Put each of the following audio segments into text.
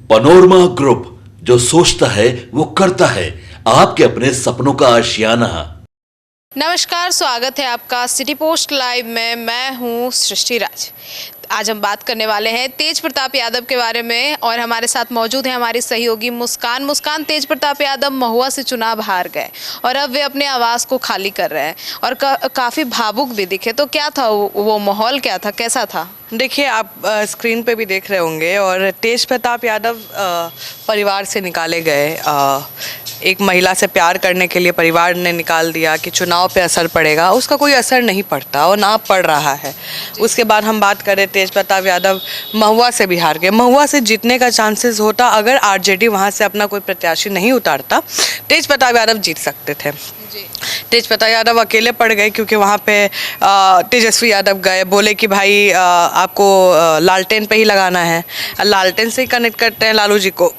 Panorama group, जो सोचता है वो करता है। आपके अपने सपनों का आशियाना। नमस्कार, स्वागत है आपका सिटी पोस्ट लाइव में। मैं हूं सृष्टि राज। आज हम बात करने वाले हैं तेज प्रताप यादव के बारे में और हमारे साथ मौजूद है हमारी सहयोगी मुस्कान। तेज प्रताप यादव महुआ से चुनाव हार गए और अब वे अपने आवास को खाली कर रहे हैं और काफ़ी भावुक भी दिखे। तो क्या था वो माहौल, क्या था, कैसा था? देखिए, आप स्क्रीन पे भी देख रहे होंगे और तेज प्रताप यादव परिवार से निकाले गए। एक महिला से प्यार करने के लिए परिवार ने निकाल दिया कि चुनाव पे असर पड़ेगा, उसका कोई असर नहीं पड़ता और ना पड़ रहा है। उसके बाद हम बात करें, तेज प्रताप यादव महुआ से भी हार गए। महुआ से जीतने का चांसेस होता अगर आरजेडी वहाँ से अपना कोई प्रत्याशी नहीं उतारता, तेज प्रताप यादव जीत सकते थे। तेज प्रताप यादव अकेले पड़ गए क्योंकि वहाँ पे तेजस्वी यादव गए, बोले कि भाई आपको लालटेन पे ही लगाना है। लालटेन से ही कनेक्ट करते हैं लालू जी को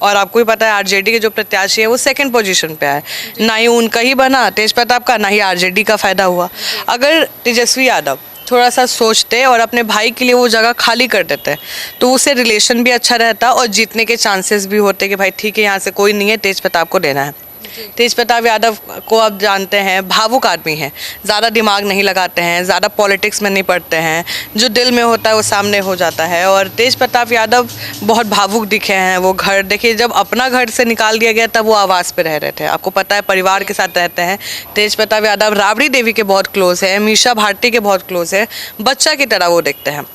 और आपको ही पता है आरजेडी के जो प्रत्याशी है वो सेकंड पोजीशन पे आए। ना ही उनका ही बना तेज प्रताप का, ना ही आरजेडी का फ़ायदा हुआ। अगर तेजस्वी यादव थोड़ा सा सोचते और अपने भाई के लिए वो जगह खाली कर देते तो उससे रिलेशन भी अच्छा रहता और जीतने के चांसेस भी होते कि भाई ठीक है, यहाँ से कोई नहीं है, तेज प्रताप को देना है। तेज प्रताप यादव को आप जानते हैं, भावुक आदमी हैं, ज़्यादा दिमाग नहीं लगाते हैं, ज़्यादा पॉलिटिक्स में नहीं पड़ते हैं, जो दिल में होता है वो सामने हो जाता है। और तेज प्रताप यादव बहुत भावुक दिखे हैं। वो घर देखिए, जब अपना घर से निकाल दिया गया तब वो आवास पे रह रहे थे, आपको पता है, परिवार के साथ रहते हैं। तेज प्रताप यादव राबड़ी देवी के बहुत क्लोज है, मीशा भारती के बहुत क्लोज है, बच्चा की तरह वो देखते हैं।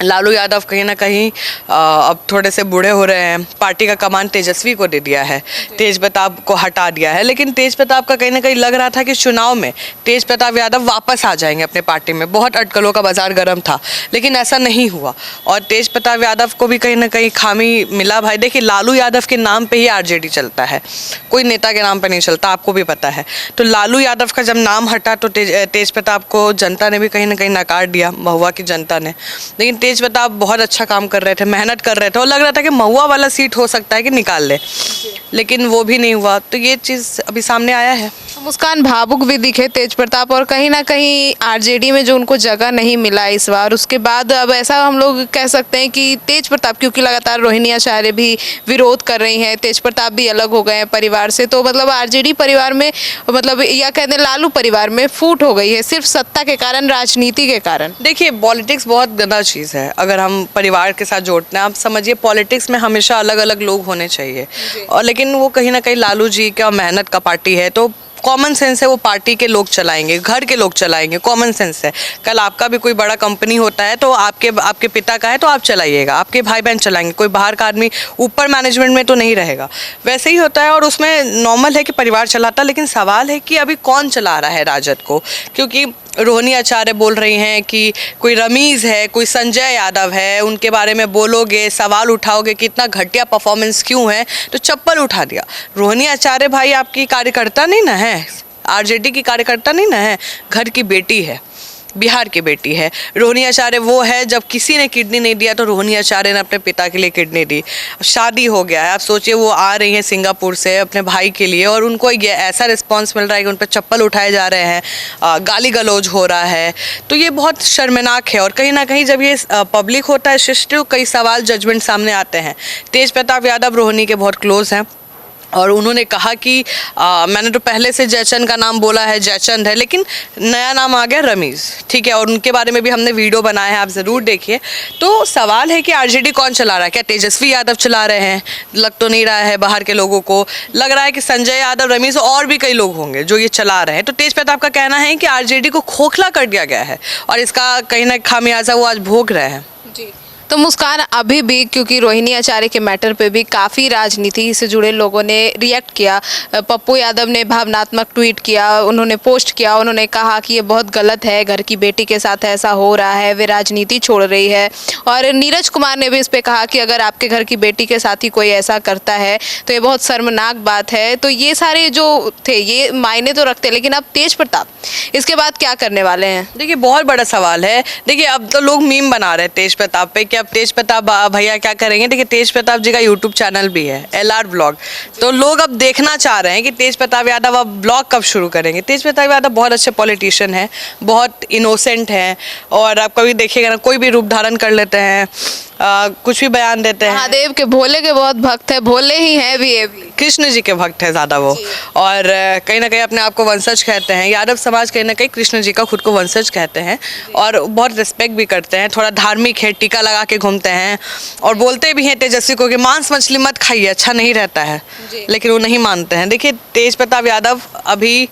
लालू यादव कहीं ना कहीं अब थोड़े से बूढ़े हो रहे हैं, पार्टी का कमान तेजस्वी को दे दिया है, तेज प्रताप को हटा दिया है। लेकिन तेज प्रताप का कहीं ना कहीं लग रहा था कि चुनाव में तेज प्रताप यादव वापस आ जाएंगे अपने पार्टी में। बहुत अटकलों का बाजार गर्म था, लेकिन ऐसा नहीं हुआ और तेज प्रताप यादव को भी कहीं ना कहीं खामी मिला। भाई देखिए, लालू यादव के नाम पर ही आरजेडी चलता है, कोई नेता के नाम पर नहीं चलता, आपको भी पता है। तो लालू यादव का जब नाम हटा तो तेज प्रताप को जनता ने भी कहीं ना कहीं नकार दिया, महुआ की जनता ने। लेकिन तेज प्रताप बहुत अच्छा काम कर रहे थे, मेहनत कर रहे थे और लग रहा था कि महुआ वाला सीट हो सकता है कि निकाल ले, लेकिन वो भी नहीं हुआ। तो ये चीज़ अभी सामने आया है। मुस्कान, भावुक भी दिखे तेज प्रताप और कहीं ना कहीं आरजेडी में जो उनको जगह नहीं मिला इस बार, उसके बाद अब ऐसा हम लोग कह सकते हैं कि तेज प्रताप, क्योंकि लगातार रोहिणी आचार्य भी विरोध कर रही हैं, तेज प्रताप भी अलग हो गए हैं परिवार से, तो मतलब आरजेडी परिवार में, मतलब या कहते हैं लालू परिवार में फूट हो गई है सिर्फ सत्ता के कारण, राजनीति के कारण। देखिए, पॉलिटिक्स बहुत गंदा चीज़ है। अगर हम परिवार के साथ जोड़ते हैं, आप समझिए पॉलिटिक्स में हमेशा अलग अलग लोग होने चाहिए और लेकिन वो कहीं ना कहीं लालू जी का मेहनत का पार्टी है, तो कॉमन सेंस है, वो पार्टी के लोग चलाएंगे, घर के लोग चलाएंगे, कॉमन सेंस है। कल आपका भी कोई बड़ा कंपनी होता है तो आपके पिता का है तो आप चलाइएगा, आपके भाई बहन चलाएंगे, कोई बाहर का आदमी ऊपर मैनेजमेंट में तो नहीं रहेगा। वैसे ही होता है और उसमें नॉर्मल है कि परिवार चलाता, लेकिन सवाल है कि अभी कौन चला रहा है राजद को, क्योंकि रोहिणी आचार्य बोल रही हैं कि कोई रमीज़ है, कोई संजय यादव है, उनके बारे में बोलोगे, सवाल उठाओगे कि इतना घटिया परफॉर्मेंस क्यों है, तो चप्पल उठा दिया। रोहिणी आचार्य भाई आपकी कार्यकर्ता नहीं ना है, आरजेडी की कार्यकर्ता नहीं ना है, घर की बेटी है, बिहार की बेटी है। रोहिणी आचार्य वो है, जब किसी ने किडनी नहीं दिया तो रोहिणी आचार्य ने अपने पिता के लिए किडनी दी। शादी हो गया है, आप सोचिए, वो आ रही हैं सिंगापुर से अपने भाई के लिए और उनको ये ऐसा रिस्पांस मिल रहा है कि उन पर चप्पल उठाए जा रहे हैं, गाली गलौज हो रहा है। तो ये बहुत शर्मनाक है और कहीं ना कहीं जब ये पब्लिक होता है शिष्ट, कई सवाल जजमेंट सामने आते हैं। तेज प्रताप यादव रोहिणी के बहुत क्लोज हैं और उन्होंने कहा कि मैंने तो पहले से जयचंद का नाम बोला है, जयचंद है, लेकिन नया नाम आ गया रमीज़, ठीक है, और उनके बारे में भी हमने वीडियो बनाए हैं, आप ज़रूर देखिए। तो सवाल है कि आरजेडी कौन चला रहा है? क्या तेजस्वी यादव चला रहे हैं? लग तो नहीं रहा है, बाहर के लोगों को लग रहा है कि संजय यादव, रमीज़ और भी कई लोग होंगे जो ये चला रहे हैं। तो तेज प्रताप का कहना है कि आरजेडी को खोखला कर दिया गया है और इसका कहीं ना खामियाजा वो आज भोग रहे हैं। जी, तो मुस्कान, अभी भी क्योंकि रोहिणी आचार्य के मैटर पे भी काफ़ी राजनीति से जुड़े लोगों ने रिएक्ट किया, पप्पू यादव ने भावनात्मक ट्वीट किया, उन्होंने पोस्ट किया, उन्होंने कहा कि ये बहुत गलत है, घर की बेटी के साथ ऐसा हो रहा है, वे राजनीति छोड़ रही है। और नीरज कुमार ने भी इस पर कहा कि अगर आपके घर की बेटी के साथ ही कोई ऐसा करता है तो ये बहुत शर्मनाक बात है। तो ये सारे जो थे ये मायने तो रखते, लेकिन अब तेज प्रताप इसके बाद क्या करने वाले हैं? देखिए, बहुत बड़ा सवाल है। देखिए, अब तो लोग मीम बना रहे हैं तेज प्रताप पे कि अब तेज प्रताप भैया क्या करेंगे। देखिए, तेज प्रताप जी का यूट्यूब चैनल भी है, LR ब्लॉग, तो लोग अब देखना चाह रहे हैं कि तेज प्रताप यादव अब ब्लॉग कब शुरू करेंगे। तेज प्रताप यादव बहुत अच्छे पॉलिटिशियन हैं, बहुत इनोसेंट हैं और आप कभी देखिएगा ना, कोई भी रूप धारण कर लेते हैं कुछ भी बयान देते हैं। महादेव के भोले के बहुत भक्त है, भोले ही हैं भी ये भी। कृष्ण जी के भक्त है ज़्यादा वो, और कहीं ना कहीं अपने आप को वंशज कहते हैं। यादव समाज कहीं ना कहीं कृष्ण जी का खुद को वंशज कहते हैं और बहुत रिस्पेक्ट भी करते हैं। थोड़ा धार्मिक है, टीका लगा के घूमते हैं और बोलते भी हैं तेजस्वी को कि मांस मछली मत खाइए, अच्छा नहीं रहता है, लेकिन वो नहीं मानते हैं। देखिए तेज प्रताप यादव अभी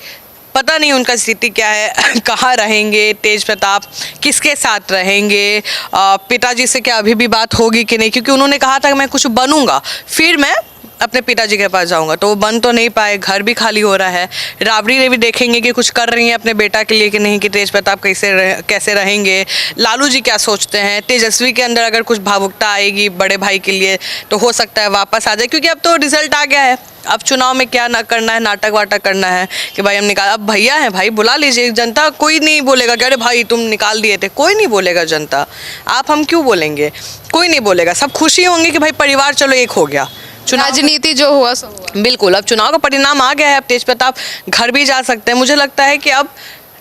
पता नहीं उनका स्थिति क्या है, कहाँ रहेंगे तेज प्रताप, किसके साथ रहेंगे, पिताजी से क्या अभी भी बात होगी कि नहीं, क्योंकि उन्होंने कहा था कि मैं कुछ बनूंगा फिर मैं अपने पिताजी के पास जाऊंगा, तो वो बन तो नहीं पाए, घर भी खाली हो रहा है। राबड़ी ने भी देखेंगे कि कुछ कर रही हैं अपने बेटा के लिए कि नहीं, कि तेज प्रताप कैसे रहेंगे, लालू जी क्या सोचते हैं, तेजस्वी के अंदर अगर कुछ भावुकता आएगी बड़े भाई के लिए तो हो सकता है वापस आ जाए, क्योंकि अब तो रिजल्ट आ गया है। अब चुनाव में क्या ना करना है, नाटक वाटक करना है कि भाई हम निकाल, अब भैया है भाई बुला लीजिए, जनता कोई नहीं बोलेगा कि अरे भाई तुम निकाल दिए थे, कोई नहीं बोलेगा जनता, आप हम क्यों बोलेंगे, कोई नहीं बोलेगा, सब खुशी होंगे कि भाई परिवार चलो एक हो गया। राजनीति जो हुआ सो हुआ। बिल्कुल, अब चुनाव का परिणाम आ गया है, अब तेज प्रताप घर भी जा सकते हैं। मुझे लगता है कि अब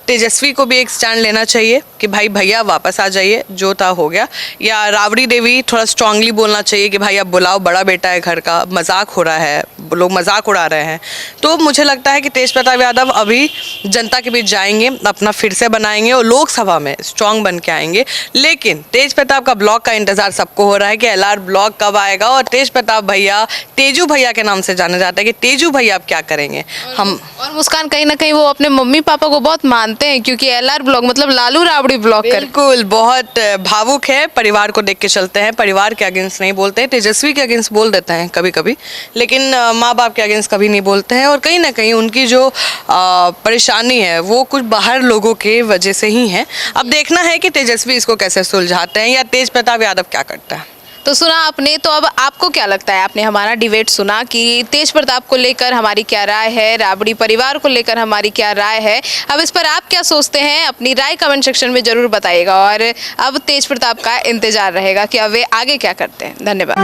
तेजस्वी को भी एक स्टैंड लेना चाहिए कि भाई भैया वापस आ जाइए, जो था हो गया, या राबड़ी देवी थोड़ा स्ट्रांगली बोलना चाहिए कि भाई अब बुलाओ, बड़ा बेटा है घर का, मजाक हो रहा है, लोग मजाक उड़ा रहे हैं। तो मुझे लगता है कि तेज प्रताप यादव अभी जनता के बीच जाएंगे, अपना फिर से बनाएंगे और लोकसभा में स्ट्रांग बन के आएंगे। लेकिन तेज प्रताप का ब्लॉक का इंतजार सबको हो रहा है कि LR ब्लॉक कब आएगा, और तेज प्रताप भैया तेजू भैया के नाम से जाना जाता है कि तेजू भैया अब क्या करेंगे। हम और मुस्कान कहीं ना कहीं वो अपने मम्मी पापा को बहुत मानते हैं, क्योंकि LR ब्लॉक मतलब लालू राबड़ी ब्लॉक कर। बिल्कुल, बहुत भावुक है, परिवार को देख के चलते हैं, परिवार के अगेंस्ट नहीं बोलते हैं। तेजस्वी के अगेंस्ट बोल देते हैं कभी कभी, लेकिन माँ बाप के अगेंस्ट कभी नहीं बोलते हैं। और कहीं ना कहीं उनकी जो परेशानी है वो कुछ बाहर लोगों के वजह से ही है। अब देखना है कि तेजस्वी इसको कैसे सुलझाते हैं या तेज प्रताप यादव क्या करता है। तो सुना आपने, तो अब आपको क्या लगता है? आपने हमारा डिबेट सुना कि तेज प्रताप को लेकर हमारी क्या राय है, राबड़ी परिवार को लेकर हमारी क्या राय है। अब इस पर आप क्या सोचते हैं, अपनी राय कमेंट सेक्शन में जरूर बताइएगा। और अब तेज प्रताप का इंतजार रहेगा कि अब वे आगे क्या करते हैं। धन्यवाद।